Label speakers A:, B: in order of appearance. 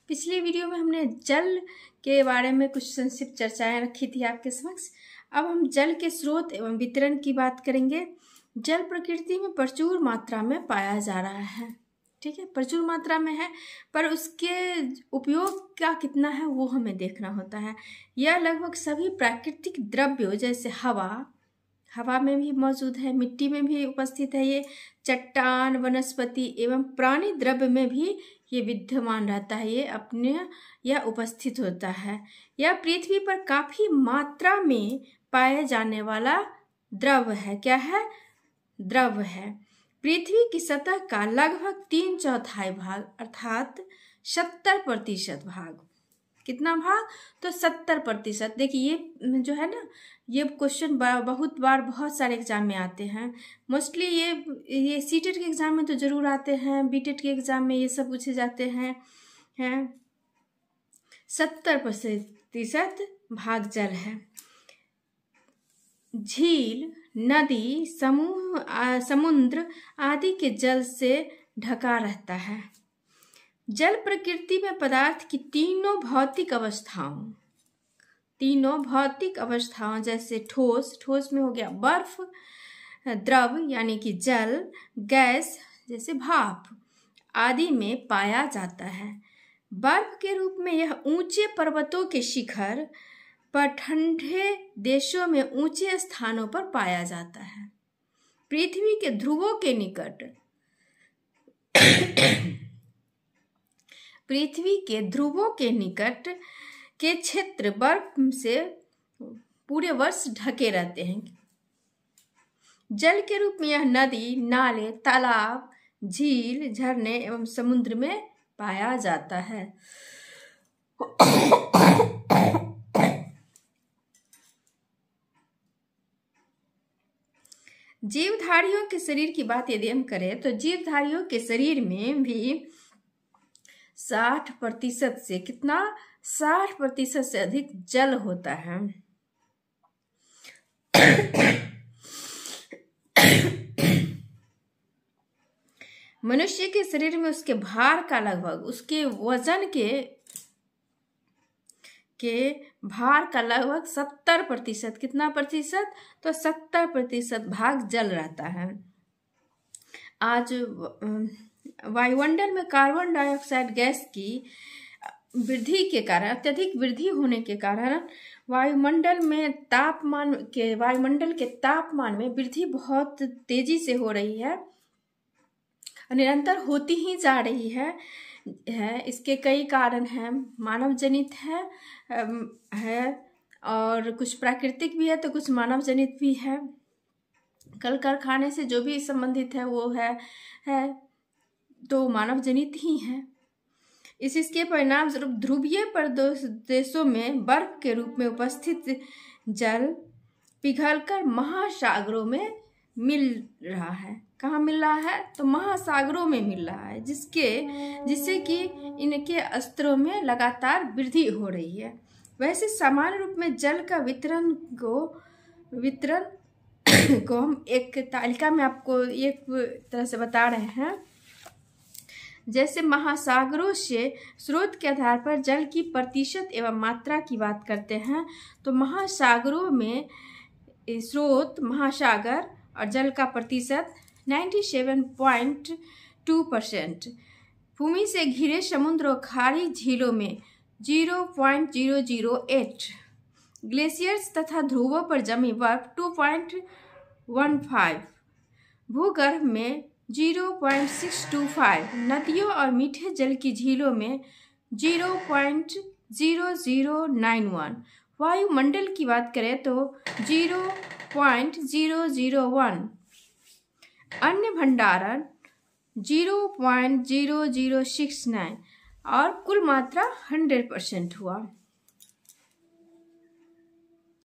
A: पिछली वीडियो में हमने जल के बारे में कुछ संक्षिप्त चर्चाएं रखी थी आपके समक्ष। अब हम जल के स्रोत एवं वितरण की बात करेंगे। जल प्रकृति में प्रचुर मात्रा में पाया जा रहा है, ठीक है, प्रचुर मात्रा में है, पर उसके उपयोग का कितना है वो हमें देखना होता है। यह लगभग सभी प्राकृतिक द्रव्यों जैसे हवा में भी मौजूद है, मिट्टी में भी उपस्थित है, ये चट्टान, वनस्पति एवं प्राणी द्रव्य में भी ये विद्यमान रहता है, ये अपने यह उपस्थित होता है। यह पृथ्वी पर काफी मात्रा में पाए जाने वाला द्रव है। क्या है? द्रव है। पृथ्वी की सतह का लगभग 3/4 भाग अर्थात 70% भाग। कितना भाग? तो 70%। देखिए ये जो है ना, ये क्वेश्चन बहुत बार बहुत सारे एग्जाम में आते हैं। मोस्टली ये सीटेट के एग्जाम में तो जरूर आते हैं, बीटेट के एग्जाम में ये सब पूछे जाते हैं। 70% भाग जल है। झील, नदी, समुद्र आदि के जल से ढका रहता है। जल प्रकृति में पदार्थ की तीनों भौतिक अवस्थाओं जैसे ठोस में हो गया बर्फ, द्रव यानी कि जल, गैस जैसे भाप आदि में पाया जाता है। बर्फ के रूप में यह ऊंचे पर्वतों के शिखर पर ठंडे देशों में ऊंचे स्थानों पर पाया जाता है। पृथ्वी के ध्रुवों के निकट के क्षेत्र बर्फ से पूरे वर्ष ढके रहते हैं। जल के रूप में यह नदी, नाले, तालाब, झील, झरने एवं समुद्र में पाया जाता है। जीवधारियों के शरीर की बात यदि हम करें तो जीवधारियों के शरीर में भी 60% से कितना? 60% से अधिक जल होता है। मनुष्य के शरीर में उसके भार का लगभग, उसके वजन के भार का लगभग 70%, कितना प्रतिशत? तो 70% भाग जल रहता है। आज वायुमंडल में कार्बन डाइऑक्साइड गैस की वृद्धि के कारण, अत्यधिक वृद्धि होने के कारण वायुमंडल के तापमान में वृद्धि बहुत तेजी से हो रही है, निरंतर होती ही जा रही है। इसके कई कारण हैं, मानव जनित है और कुछ प्राकृतिक भी है तो कुछ मानव जनित भी है। कल कारखाने से जो भी संबंधित है वो है तो मानव जनित ही है। इसके परिणाम स्वरूप ध्रुवीय प्रदेशों में बर्फ के रूप में उपस्थित जल पिघलकर महासागरों में मिल रहा है। कहाँ मिल रहा है? तो महासागरों में मिल रहा है, जिससे कि इनके स्तरों में लगातार वृद्धि हो रही है। वैसे सामान्य रूप में जल का वितरण को हम एक तालिका में आपको एक तरह से बता रहे हैं। जैसे महासागरों से स्रोत के आधार पर जल की प्रतिशत एवं मात्रा की बात करते हैं तो महासागरों में स्रोत, महासागर और जल का प्रतिशत 97.2%, भूमि से घिरे समुद्र और खाड़ी झीलों में 0.008, ग्लेशियर्स तथा ध्रुवों पर जमी बर्फ 2.15, भूगर्भ में 0.625, नदियों और मीठे जल की झीलों में 0.0091, वायुमंडल की बात करें तो 0.001, अन्य भंडारण 0.0069 और कुल मात्रा 100% हुआ।